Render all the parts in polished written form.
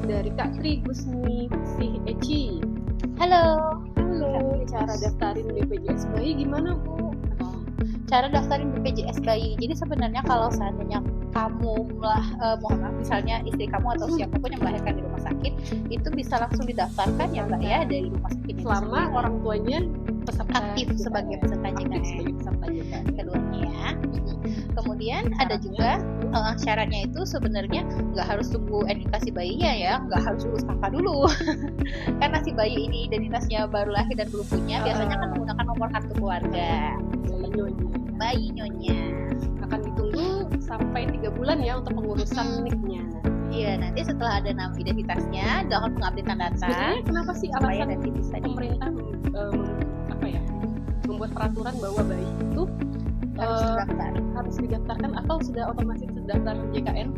dari Kak Tri Gusmi si Eci. Halo. Cara daftarin BPJS bayi gimana Bu? Cara daftarin BPJS bayi. Jadi sebenarnya kalau seandainya kamu mohon maaf, misalnya istri kamu atau siapapun yang melahirkan di rumah sakit, itu bisa langsung didaftarkan ya Mbak ya dari rumah sakit. Selama orang tuanya aktif sebagai peserta JKN. Keduanya ya. Kemudian ada juga syaratnya itu sebenarnya nggak harus tunggu indikasi bayinya ya, nggak harus lulus kakak dulu. Karena si bayi ini identitasnya baru lahir dan belum punya, biasanya kan menggunakan nomor kartu keluarga. Bayi nyonya akan ditunggu sampai 3 bulan ya untuk pengurusan NIK-nya. Iya, nanti setelah ada nama identitasnya, dilakukan pengupdatean data. Sebenarnya kenapa sih alasan pemerintah membuat peraturan bahwa bayi itu harus didaftarkan atau sudah otomatis terdaftar JKN?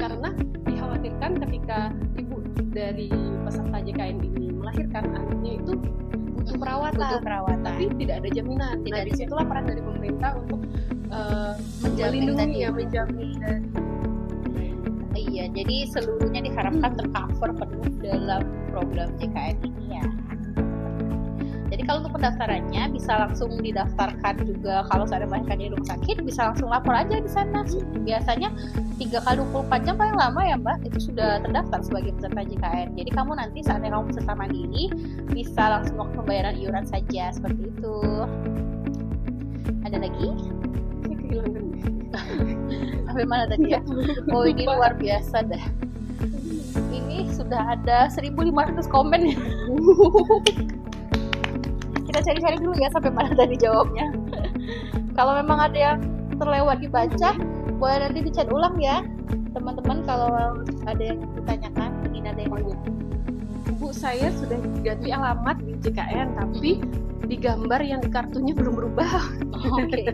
Karena dikhawatirkan ketika ibu dari peserta JKN ini melahirkan anaknya itu butuh perawatan. Tapi tidak ada jaminan. Nah, disitulah peran dari pemerintah untuk menjamin. Iya, jadi seluruhnya diharapkan tercover penuh dalam program JKN ini ya. Jadi kalau untuk pendaftarannya bisa langsung didaftarkan juga kalau ada melahirkan di rumah sakit, bisa langsung lapor aja di sana. Biasanya 3x24 jam paling lama ya Mbak, itu sudah terdaftar sebagai peserta JKN. Jadi kamu nanti saatnya kamu peserta mandiri bisa langsung melakukan pembayaran iuran saja seperti itu. Ada lagi? Saya kehilangan. Sampai mana tadi ya? Oh ini luar biasa dah. Ini sudah ada 1.500 komen ya. Kita cari-cari dulu ya sampai mana tadi jawabnya. Kalau memang ada yang terlewat dibaca, boleh nanti dicat ulang ya teman-teman. Kalau ada yang ditanyakan, ingin ada yang Bu, saya sudah ganti alamat di JKN, tapi di gambar yang di kartunya belum berubah. Oke.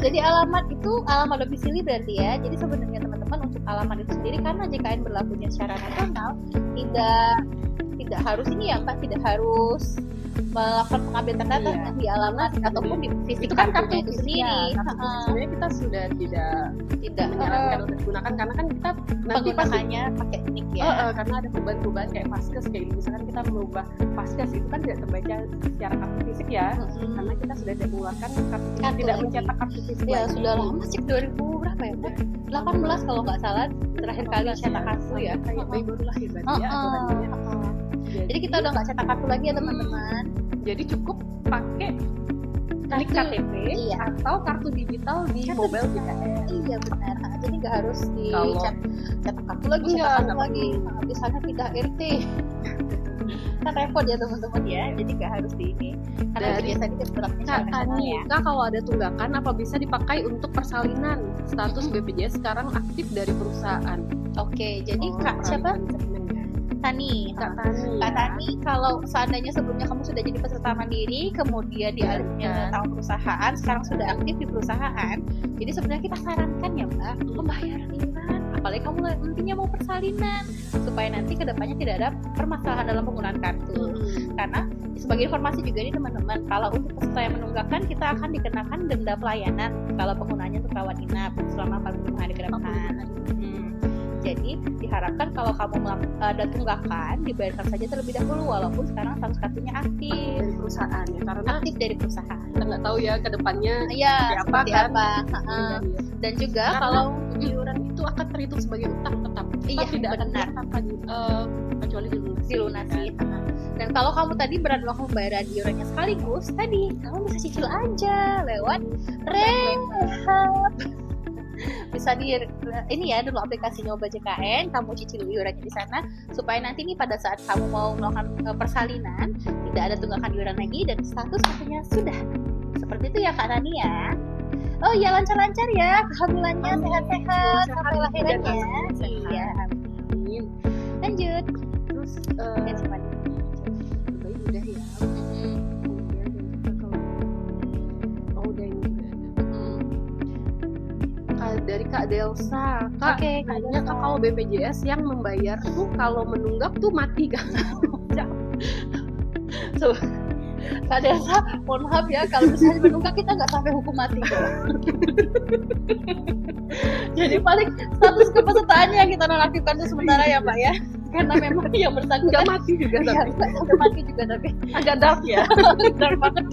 Jadi alamat itu alamat domisili berarti ya. Jadi sebenarnya teman-teman untuk alamat itu sendiri karena JKN berlakunya secara nasional, tidak harus ini ya Mbak, tidak harus melakukan pengambilan data di alamat ataupun di fisik. Itu kan kartu itu sendiri. Sebenarnya kita sudah tidak menyarankan untuk digunakan karena kan kita nanti penggunaannya pakai NIK ya. Karena ada perubahan-perubahan kayak Paskes, kayak misalkan kita merubah Paskes itu kan tidak terbaca secara kartu fisik ya. Karena kita sudah mengeluarkan kartu fisik, tidak mencetak kartu fisik. Ya sudah lama sih, 2000 berapa ya Mbak? 18 kalau nggak salah terakhir kali cetak kartu ya. Kayak bayi baru lahir berarti ya aturannya. Jadi kita udah nggak cetak kartu lagi ya teman-teman. Jadi cukup pakai NIK KTP atau kartu digital di mobile JKN. Iya benar. Jadi nggak harus cetak kartu lagi, Biasanya pindah RT. Kan repot ya teman-teman ya. Jadi nggak harus di ini. Karena biasanya kita Kak, kalau ada tunggakan apa bisa dipakai untuk persalinan? Status BPJS sekarang aktif dari perusahaan. Oke, jadi Kak siapa? Kak Tani, kalau seandainya sebelumnya kamu sudah jadi peserta mandiri, kemudian dialihnya tahun perusahaan, sekarang sudah aktif di perusahaan, jadi sebenarnya kita sarankan ya Mbak, pembayaran iuran, apalagi kamu nantinya mau persalinan, supaya nanti kedepannya tidak ada permasalahan dalam penggunaan kartu. Karena sebagai informasi juga nih teman-teman, kalau untuk peserta yang menunggakkan, kita akan dikenakan denda pelayanan kalau penggunaannya untuk rawat inap selama 45 hari ke depan. Jadi diharapkan kalau kamu ada tunggakan dibayarkan saja terlebih dahulu walaupun sekarang status kartunya aktif dari perusahaan ya, karena aktif dari perusahaan. Kita nggak tahu ya ke depannya seperti apa. Dan juga karena kalau iuran itu akan terhitung sebagai utang tetap. Tidak benar kecuali dilunasi. Dan kalau kamu tadi berat melakukan pembayaran iurannya sekaligus, tadi kamu bisa cicil aja lewat Rehab. Bisa ini ya dulu aplikasi Nyoba JKN, kamu cicil iurannya di sana supaya nanti nih pada saat kamu mau melakukan persalinan tidak ada tunggakan iuran lagi dan status kartunya sudah. Seperti itu ya Kak Rani ya. Oh iya, lancar-lancar ya kehamilannya, sehat-sehat sampai lahirannya. Iya, amin. Lanjut. Terus udah ya. Dari Kak Delsa, Kak, nanya kalau BPJS yang membayar tuh kalau menunggak tuh mati kan? Kak Delsa, mohon maaf ya kalau misalnya menunggak kita nggak sampai hukum mati kok. Jadi paling status kepesertaannya yang kita nonaktifkan itu sementara ya Pak ya. karena memang yang bersangkutan nggak mati juga tapi nggak mati juga tapi agak dark ya. dark banget.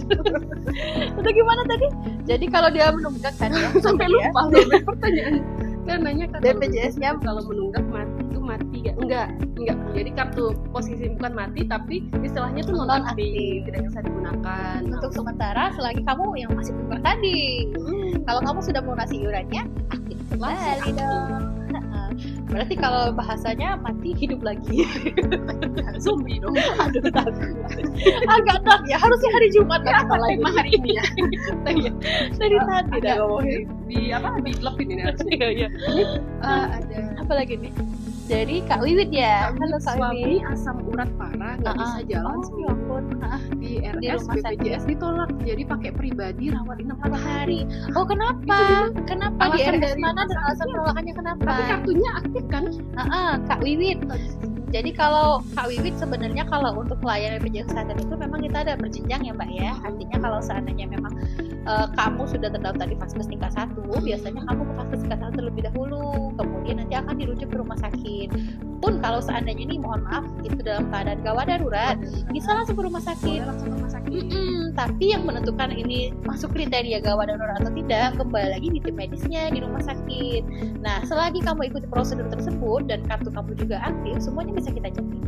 Itu gimana tadi? Jadi kalau dia menunggak kan ya, Sampai ya. lupa loh pertanyaan. Kan nanya kan BPJS-nya kalau menunggak mati itu mati ya? Enggak. Jadi kartu posisi bukan mati tapi istilahnya tuh non-aktif, tidak bisa digunakan. Untuk sementara selagi kamu yang masih menunggak tadi. Kalau kamu sudah melunasi iurannya, aktif kembali dong. Berarti kalau bahasanya mati hidup lagi. Zombie dong. Aduh, agak dark ya. Harusnya hari Jumat Ya, kita lagi tema hari ini ya. dari tadi dah ngomongin. Di lepin ini harusnya. Iya. Ada Apa lagi nih? Jadi Kak Wiwit ya. Halo Kak suami Wiwit. asam urat parah nggak bisa jalan seminggu. Di RS rumah sakit. BPJS ditolak, jadi pakai pribadi rawat inap 4 hari. Oh kenapa? Kenapa di Alasan RS dari mana dan rumah alasan sakit. penolakannya kenapa? Tapi kartunya aktif kan? Kak Wiwit. Jadi kalau Kak Wiwit sebenarnya kalau untuk pelayanan BPJS Kesehatan itu memang kita ada berjenjang ya Mbak ya. Artinya kalau seandainya memang kamu sudah terdaftar di Vaskes tingkat 1, biasanya kamu ke Vaskes tingkat 1 terlebih dahulu. Kemudian nanti akan dirujuk ke rumah sakit. Pun kalau seandainya ini mohon maaf itu dalam keadaan gawat darurat, bisa langsung ke rumah sakit. Langsung ke rumah sakit. Tapi yang menentukan ini masuk kriteria gawat darurat atau tidak kembali lagi di tim medisnya di rumah sakit. Nah, selagi kamu ikuti prosedur tersebut dan kartu kamu juga aktif, semuanya bisa kita jamin.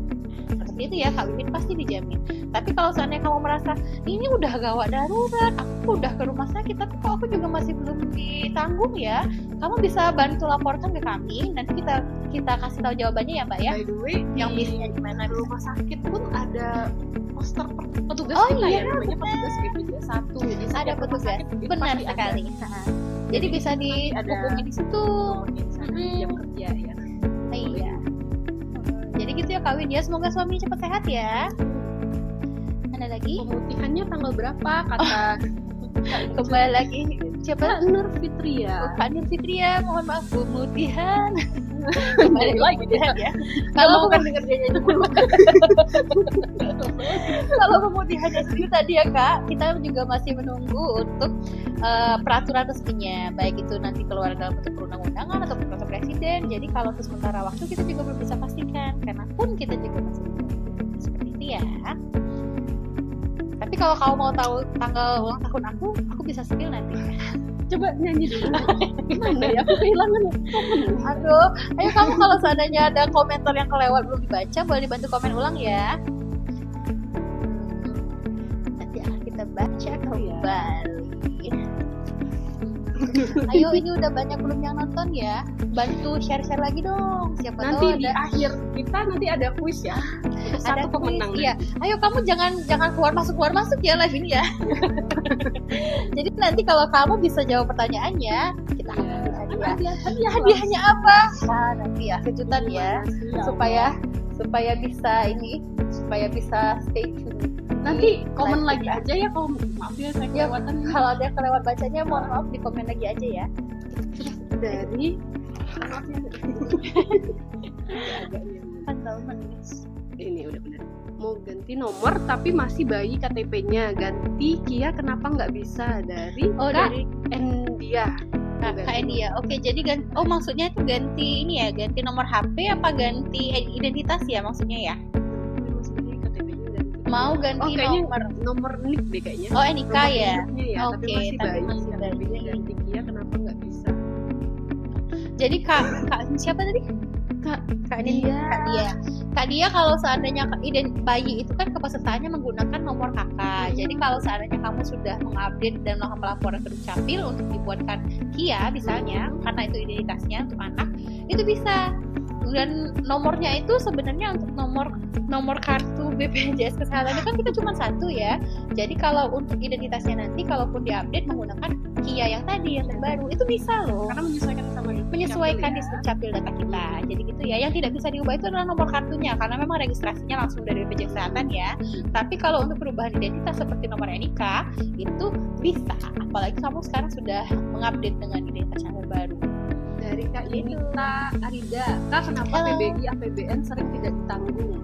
Seperti itu ya, Kak Wiwit pasti dijamin. Tapi kalau seandainya kamu merasa ini udah gawat darurat, aku udah ke rumah sakit, tapi kok aku juga masih belum ditanggung ya, kamu bisa bantu laporkan ke kami. Nanti kita kasih tahu jawabannya ya Mbak ya. By the way, Yang bisnya gimana? di rumah sakit pun ada poster petugas Oh kita iya, ya, namanya petugas BPJS 1. Di Ada setiap rumah petugas, sakit itu benar pasti ada. sekali. Jadi bisa dihubungi di situ. Nomornya di sana, jam kerja ya. Iya. Jadi gitu ya Kak Wid ya, semoga suami cepat sehat ya. Ada lagi? Pemutihannya tanggal berapa kata Kembali lagi siapa? Nur Fitria. Kak Nur Fitria, mohon maaf pemutihan. Kembali lagi ya. Kalau Bukan dengar dia nyanyi. kalau pemutihannya sendiri tadi ya Kak, kita juga masih menunggu untuk peraturan resminya, baik itu nanti keluar dalam bentuk perundang-undangan atau peraturan presiden. Jadi kalau untuk sementara waktu kita juga belum bisa pastikan, karena pun kita juga masih menunggu. Seperti itu ya. Tapi kalau kamu mau tahu tanggal ulang tahun aku bisa spill nanti. Coba nyanyi dulu. Gimana ya? Aku kehilangan. Aduh, ayo kamu kalau seandainya ada komentar yang kelewat belum dibaca, boleh dibantu komen ulang ya. Nanti akan kita baca kembali. Ayo, ini udah banyak belum yang nonton ya. Bantu share-share lagi dong. Siapa Nanti tahu di ada akhir kita nanti ada kuis ya. Untuk ada satu pemenang. Iya. Ayo kamu jangan keluar masuk ya live ini ya. Jadi nanti kalau kamu bisa jawab pertanyaannya, kita akan kasih hadiah. Hadiahnya apa? Nah, nanti ya kejutan ya. Supaya bisa stay tune. Nanti komen lagi aja ya kalau maaf ya saya kelewatan. Kalau ada yang kelewat bacanya mohon maaf di komen lagi aja ya. Dari ini udah benar. Mau ganti nomor tapi masih bayi KTP-nya, ganti Kia kenapa nggak bisa dari dari Endia. Kak Endia. Oke, jadi maksudnya itu ganti ini ya, ganti nomor HP apa ganti identitas ya maksudnya ya? Mau ganti nomor NIK deh kayaknya. Oh, NIK ya. Oke, tapi masih bayi. Ganti Kia kenapa nggak bisa? Jadi Kak siapa tadi? Kak Dia kalau seandainya bayi itu kan kepesertaannya menggunakan nomor kakak. Jadi kalau seandainya kamu sudah mengupdate dan melakukan pelaporan ke Dukcapil untuk dibuatkan Kia misalnya, karena itu identitasnya untuk anak, itu bisa. Dan nomornya itu sebenarnya untuk nomor kartu BPJS Kesehatan itu kan kita cuma satu ya. Jadi kalau untuk identitasnya nanti kalaupun diupdate menggunakan Kia yang tadi yang terbaru itu bisa loh. Karena menyesuaikan di Dukcapil data kita. Jadi gitu ya. Yang tidak bisa diubah itu adalah nomor kartunya karena memang registrasinya langsung dari BPJS Kesehatan ya. Tapi kalau untuk perubahan identitas seperti nomor NIK itu bisa. Apalagi kamu sekarang sudah mengupdate dengan identitas yang terbaru. Dari Kak Yunita Arida, Kak kenapa PBI APBN sering tidak ditanggung?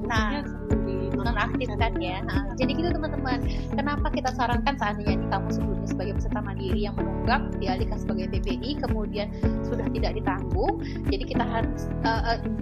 Nah, sering di nonaktif kan ya. Jadi gitu teman-teman, kenapa kita sarankan seandainya ini kamu sebelumnya sebagai peserta mandiri yang menunggak dialihkan sebagai PBI kemudian sudah tidak ditanggung, jadi kita harus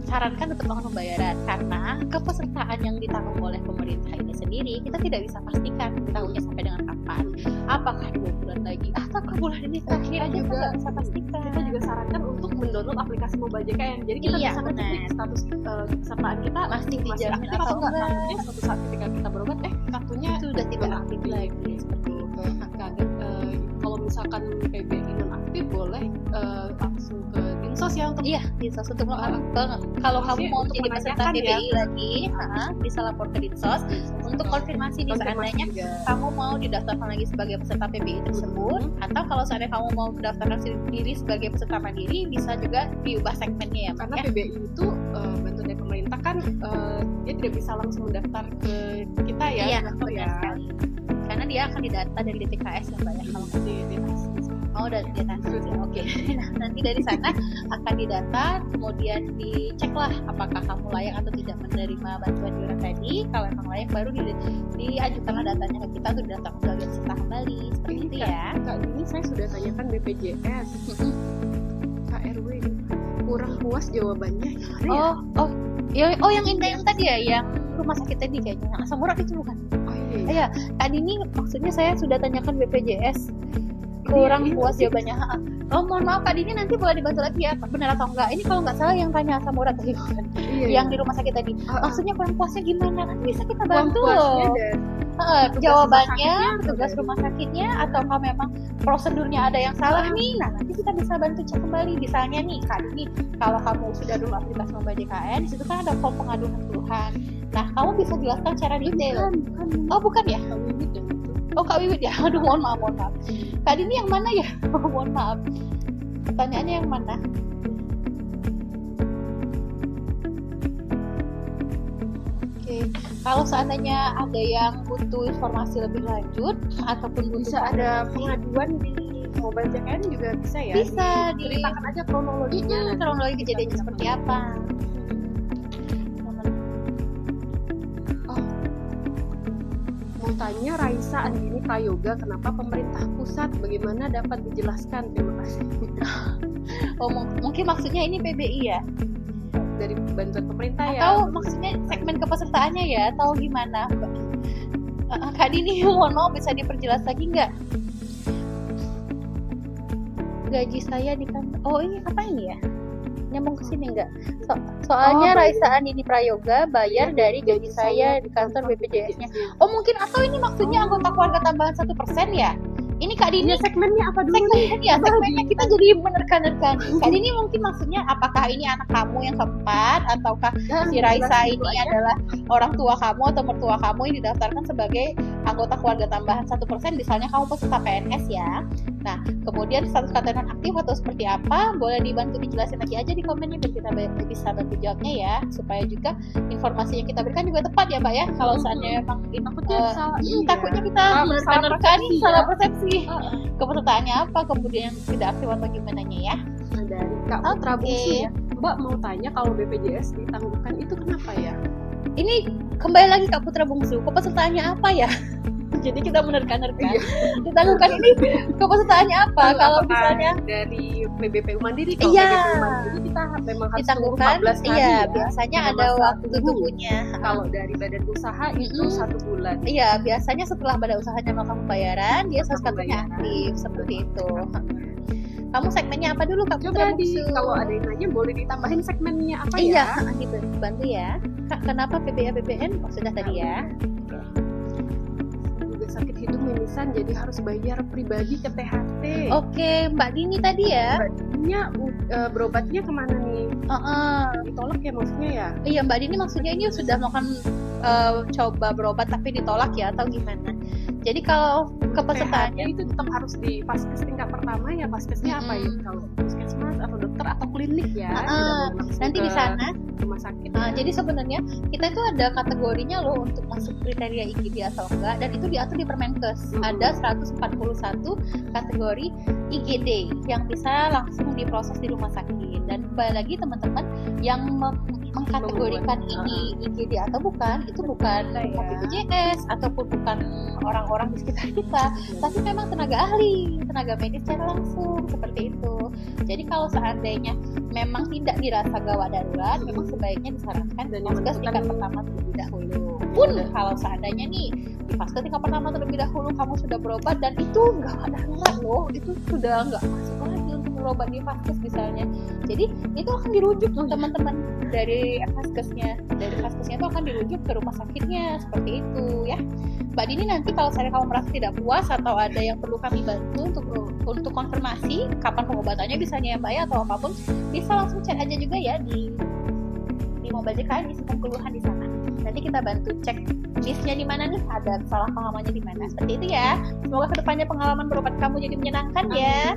sarankan untuk melakukan pembayaran, karena kepesertaan yang ditanggung oleh pemerintah ini sendiri kita tidak bisa pastikan ditanggungnya sampai dengan kapan, apakah 2 bulan lagi ataukah bulan ini terakhir, aja juga nggak bisa pastikan. Kita juga sarankan untuk mendownload aplikasi Mobile JKN, jadi kita bisa ngecek status kepesertaan kita masih dijamin aktif atau enggak. enggak. Takutnya suatu saat ketika kita berobat kartunya sudah tidak aktif lagi seperti itu. Kaget kalau misalkan PBI nonaktif boleh langsung ke Dinsos ya untuk Dinsos untuk kalau kamu mau jadi peserta PBI lagi, bisa lapor ke Dinsos untuk konfirmasi nih seandainya kamu mau didaftarkan lagi sebagai peserta PBI tersebut, atau kalau seandainya kamu mau mendaftarkan sendiri sebagai peserta mandiri, bisa juga diubah segmennya ya, karena PBI itu bantuan dari pemerintah kan dia tidak bisa langsung mendaftar ke kita ya. Iya, benar sekali. Karena dia akan didata dari DTKS ya Mbak ya, kalau di dari DTKS ya. Oke. Nah, nanti dari sana akan didata, kemudian diceklah apakah kamu layak atau tidak menerima bantuan iuran tadi. Kalau memang layak, baru diajukanlah datanya ke kita untuk didaftarkan sebagai peserta kembali. Seperti itu ya. Kak, ini saya sudah tanyakan BPJS, KRW, kurang puas jawabannya. Yang Indah yang tadi ya, yang rumah sakit tadi kayaknya, yang asam urat itu bukan? Iya, tadi ini maksudnya saya sudah tanyakan BPJS, kurang puas jawabannya. Mohon maaf Kak Dini, nanti boleh dibantu lagi ya, benar atau enggak? Ini kalau nggak salah yang tanya asam urat tadi bukan? Yang di rumah sakit tadi. Maksudnya kurang puasnya gimana? Nanti bisa kita bantu loh. Jawabannya tugas rumah sakitnya, ataukah memang prosedurnya ada yang salah nih? Nah, nanti kita bisa bantu cek kembali. Misalnya nih Kak Dini, kalau kamu sudah dulu aplikasi Mobile JKN, di situ kan ada form pengaduan keluhan. Nah, kamu bisa jelaskan secara detail. Bukan ya? Kak Wiwit ya? Aduh, mohon maaf. Kak Dini yang mana ya? Mohon maaf. Pertanyaannya yang mana? Oke. Kalau seandainya ada yang butuh informasi lebih lanjut ataupun bisa ada pengaduan di Mobile JKN juga bisa ya? Bisa, diceritakan aja kronologinya. Kronologi kejadiannya seperti apa? Tanya Raisa Andini Prayoga, kenapa pemerintah pusat, bagaimana dapat dijelaskan? Terima kasih. Mungkin maksudnya ini PBI ya, dari bantuan pemerintah ya, atau maksudnya segmen kepesertaannya ya, atau gimana Kak Dini? Mohon maaf, bisa diperjelas lagi nggak? Gaji saya di kantor, ini apa ini ya, nyambung ke sini nggak? Soalnya Raisa Andini Prayoga bayar dari gaji saya di kantor BPJS-nya. Mungkin, atau ini maksudnya anggota keluarga tambahan 1% ya? Ini Kak Dini segmennya apa dulu? Segmennya kita jadi menerka-nerka. Kak Dini mungkin maksudnya apakah ini anak kamu yang keempat, ataukah si Raisa ini adalah orang tua kamu atau mertua kamu yang didaftarkan sebagai anggota keluarga tambahan 1%, misalnya kamu peserta PNS ya. Nah, kemudian status KTP aktif atau seperti apa, boleh dibantu dijelasin lagi aja di komennya biar kita bisa bantu jawabnya ya, supaya juga informasi yang kita berikan juga tepat ya Mbak ya. Kalau seandainya memang takutnya kita menerka-nerka salah persepsi kepesertaannya apa, kemudian tidak aktif atau gimana ya. Dari Kak Putra Bungsu ya, Mbak mau tanya, kalau BPJS ditangguhkan itu kenapa ya? Ini kembali lagi Kak Putra Bungsu, kepesertaannya apa ya? Jadi kita menerka-nerka. Ditangguhkan ini kepesertaannya apa? Kalau misalnya dari PBPU Mandiri, kalau PBPU Mandiri kita memang harus ditangguhkan 14 hari. Biasanya ada waktu tunggunya. Kalau dari badan usaha itu 1 bulan. Iya, biasanya setelah badan usahanya melakukan pembayaran, dia statusnya aktif seperti itu. Kamu segmennya apa dulu Kak? Coba kalau ada yang nanya boleh ditambahin segmennya apa ya? Iya, dibantu ya. Kak, kenapa PBA/BPN? Sudah tadi ya. Sakit hidung mimisan jadi harus bayar pribadi ke THT. Oke, Mbak Dini tadi ya. Mbak Dininya berobatnya kemana nih? Ditolak ya maksudnya ya? Iya, Mbak Dini maksudnya ini sudah melakukan coba berobat tapi ditolak ya, atau gimana? Jadi kalau kepesertaannya itu tetap harus di Paskes tingkat pertama ya. Paskesnya apa ya? Kalau puskesmas atau dokter atau klinik ya. Nanti di sana rumah sakit. Jadi sebenarnya kita itu ada kategorinya loh untuk masuk kriteria IGD atau enggak, dan itu diatur di Permenkes. Ada 141 kategori IGD yang bisa langsung diproses di rumah sakit. Dan kembali lagi teman-teman yang mengkategorikan ini IGD atau bukan, itu bukan BPJS ataupun bukan orang-orang di sekitar kita, tapi memang tenaga ahli, tenaga medis secara langsung seperti itu. Jadi kalau seandainya memang tidak dirasa gawat darurat, memang sebaiknya disarankan vaskes tingkat pertama terlebih dahulu. Pun kalau seandainya nih di vaskes tingkat pertama terlebih dahulu kamu sudah berobat dan itu gawat darurat loh, itu sudah nggak masuk lagi untuk berobat di vaskes misalnya. Jadi itu akan dirujuk teman-teman dari vaskesnya itu akan dirujuk ke rumah sakitnya seperti itu ya. Mbak Dini, nanti kalau saya kamu merasa tidak puas atau ada yang perlu kami bantu untuk konfirmasi kapan pengobatannya misalnya ya Mbak ya, atau apapun, bisa langsung chat aja juga ya di Mobile JKN, di sistem keluhan di sana. Nanti kita bantu cek listnya di mana nih, ada kesalahpahamannya di mana. Seperti itu ya. Semoga kedepannya pengalaman berobat kamu jadi menyenangkan ya.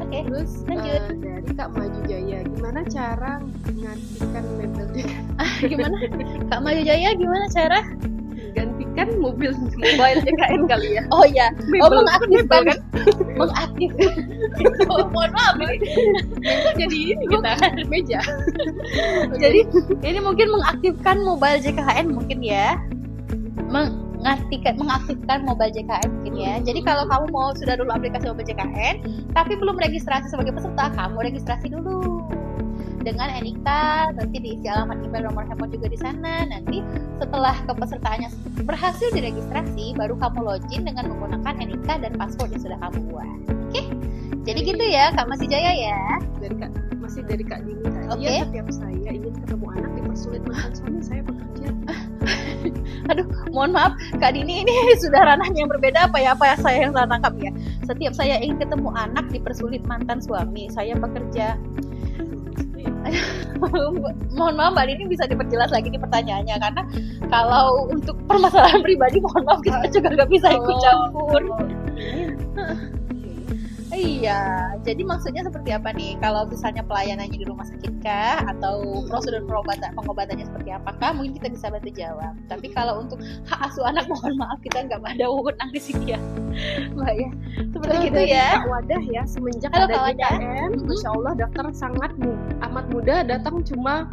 Oke, terus lanjut. Dari Kak Maju Jaya, gimana cara menggantikan mobil JKN? Gimana? Kak Maju Jaya, gimana cara? Gantikan mobil JKN kali ya. Oh ya, mengaktifkan kan? Mengaktifkan. Mohon maaf ini. Jadi ini kita meja. Jadi ini mungkin mengaktifkan mobile JKN mungkin ya. Mengaktifkan mobile JKN mungkin ya. Jadi kalau kamu mau sudah dulu aplikasi mobile JKN tapi belum registrasi sebagai peserta, kamu registrasi dulu dengan NIK, nanti diisi alamat email, nomor handphone juga di sana. Nanti setelah kepesertaannya berhasil diregistrasi, baru kamu login dengan menggunakan NIK dan password yang sudah kamu buat. Oke? Jadi gitu ya Kak Masih Jaya ya. Masih dari Kak Dini tadi. Oke. Setiap saya ingin ketemu anak dipersulit mantan suami saya bekerja. Aduh, mohon maaf Kak Dini, ini sudah ranahnya yang berbeda apa ya saya yang salah tangkap ya. Setiap saya ingin ketemu anak dipersulit mantan suami saya bekerja. Mohon maaf Mbak Dini, bisa diperjelas lagi nih pertanyaannya, karena kalau untuk permasalahan pribadi mohon maaf kita juga nggak bisa ikut campur. Iya, jadi maksudnya seperti apa nih? Kalau misalnya pelayanannya di rumah sakit kah? Atau prosedur pengobatannya seperti apakah? Mungkin kita bisa bantu jawab. Tapi kalau untuk hak asuh anak, mohon maaf kita nggak ada wewenang di sini ya, Mbak ya. Seperti gitu ya. Kak Wadah ya, semenjak Halo, ada Kak Wadah. JKN, Masya Allah daftar sangat amat mudah, datang cuma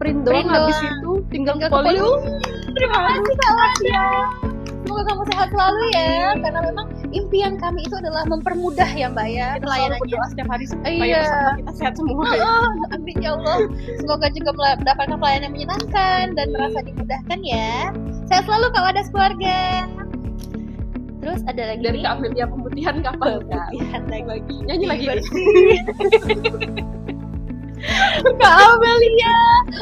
print doang, habis itu tinggal ke polio. Terima kasih Kak Wadah. Semoga kamu sehat selalu ya, karena memang impian kami itu adalah mempermudah ya Mbak ya pelayanannya. Berdoa setiap hari supaya Iya, kita sehat semua. Amin ya Allah. Semoga juga mendapatkan pelayanan yang menyenangkan dan merasa dimudahkan ya. Sehat selalu Kak Wadah keluarga. Terus ada lagi Dari nih? Kak Amelia, pemutihan kapan? Pemutihan lagi. Nyanyi lagi. Kak Amelia,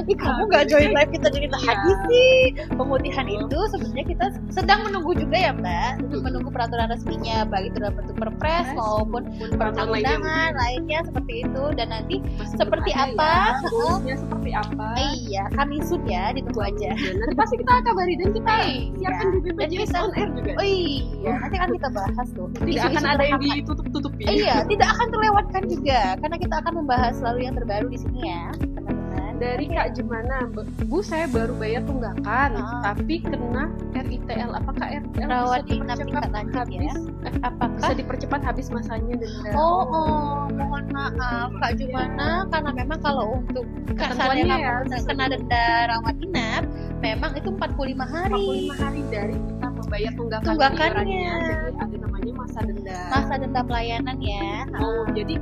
kamu nggak join live kita jadi lagi sih. Pemutihan itu sebenarnya kita sedang menunggu juga ya Mbak, untuk menunggu peraturan resminya, baik itu dalam bentuk perpres maupun perundang-undangan lainnya seperti itu. Dan nanti seperti apa? Rules-nya seperti apa? Iya, kami ya, ditunggu aja. Nanti pasti kita kabari dan kita siapkan di Dan BPJS kita on air juga. Oh iya, nanti kan kita bahas tuh. Tidak akan ada yang ditutup-tutupi. Iya, tidak akan terlewatkan juga, karena kita akan membahas selalu yang terbaru di sini ya, teman-teman. Dari Kak Jemana, Bu saya baru bayar tunggakan, tapi kena RITL. Apakah RITL Rawat bisa inap tingkat dipercepat lanjut ya? habis? Apakah? Bisa dipercepat habis masanya denda? Mohon maaf Kak Jumana, karena memang kalau untuk Ketentuannya kasarnya ya, kamu kena denda rawat inap, memang itu 45 hari. 45 hari dari kita membayar Tunggakannya. iurannya. Jadi ada namanya masa denda. Masa denda pelayanan ya. Jadi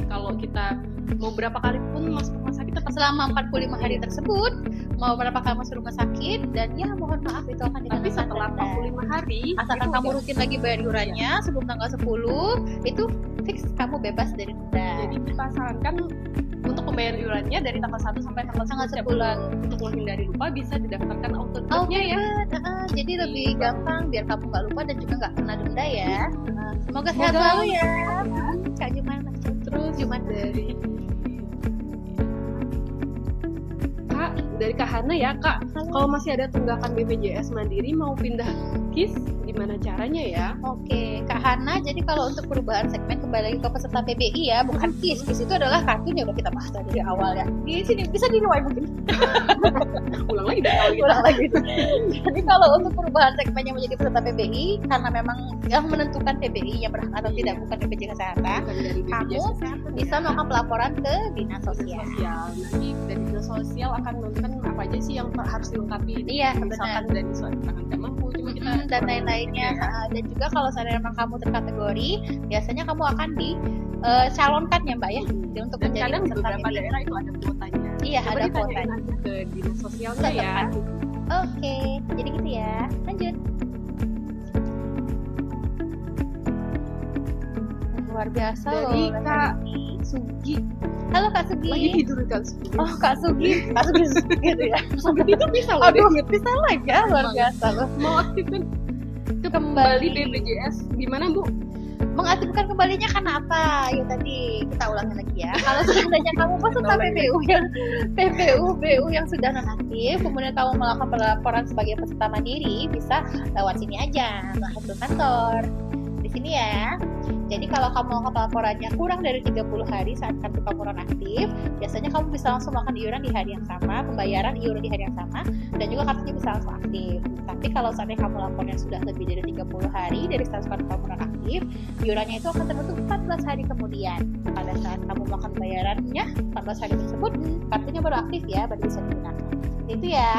kalau kita mau berapa kali pun masuk rumah sakit tetap Selama 45 hari tersebut, mau berapa kali masuk rumah sakit, dan ya mohon maaf itu akan dikenakan tapi setelah denda. 45 hari Asalkan itu kamu udah- rutin lagi bayar iurannya sebelum tanggal 10, itu fix kamu bebas dari denda. jadi kita sarankan untuk pembayaran iurannya dari tanggal 1 sampai tanggal Tanggal 10 setiap 10. bulan. Untuk menghindari lupa bisa didaftarkan auto Oh debitnya ya. jadi lebih gampang biar kamu nggak lupa dan juga nggak kena denda ya. Semoga sehat Semoga. selalu ya. Kak Jumana. Terus Jumana. dari Kak Hana ya Kak, kalau masih ada tunggakan BPJS Mandiri mau pindah KIS gimana caranya ya? Oke, Kak Hana, jadi kalau untuk perubahan segmen kembali lagi ke peserta PBI ya, bukan KIS. KIS itu adalah kartunya udah kita bahas tadi di awal ya. Di sini bisa di rewind mungkin. Ulang lagi deh kalau gitu. Ulang lagi. Jadi kalau untuk perubahan segmennya menjadi peserta PBI, karena memang yang menentukan PBI yang berhak atau tidak bukan BPJS Kesehatan, Bukan dari BPJS kamu Kesehatan, bisa ya. melakukan pelaporan ke dinas sosial. Nanti dari dinas sosial akan menentukan apa aja sih yang harus dilengkapi. Iya, misalkan benar. dari suatu tangan tidak mampu, cuma kita Dan kurang lain-lainnya. ya. Dan juga kalau seandainya memang kamu terkategori, biasanya kamu akan dicalonkan ya Mbak ya, untuk Dan menjadi kadang di peserta beberapa PBI. daerah itu ada kuotanya. Iya, Coba ada ditanyain kuotanya. aja ke dinas sosialnya ya. Oke, jadi gitu ya. Lanjut. Luar biasa Dari loh. Kak Sugi. Halo Kak Sugi. Lagi tidur Kak Sugi. Oh Kak Sugi. Kak Sugi gitu ya. Sampai tidur bisa loh. Aduh, deh. bisa lagi ya, luar Emang. biasa loh. Mau aktifkan Kembali. BPJS gimana Bu? Mengaktifkan kembalinya karena apa? Ya tadi kita ulangi lagi ya. Kalau seandainya kamu peserta PPU yang sudah nonaktif, kemudian kamu melakukan pelaporan sebagai peserta mandiri, bisa lewat sini aja, langsung ke kantor. Di sini ya. Jadi kalau kamu melakukan pelaporannya kurang dari 30 hari saat kartu kamu nonaktif, biasanya kamu bisa langsung melakukan iuran di hari yang sama, pembayaran iuran di hari yang sama, dan juga kartunya bisa langsung aktif. Tapi kalau seandainya kamu lapornya sudah lebih dari 30 hari dari status kartu kamu nonaktif, iurannya itu akan terbentuk 14 hari kemudian. Pada saat kamu melakukan bayarannya 14 hari tersebut, kartunya baru aktif ya, baru bisa digunakan. Itu ya.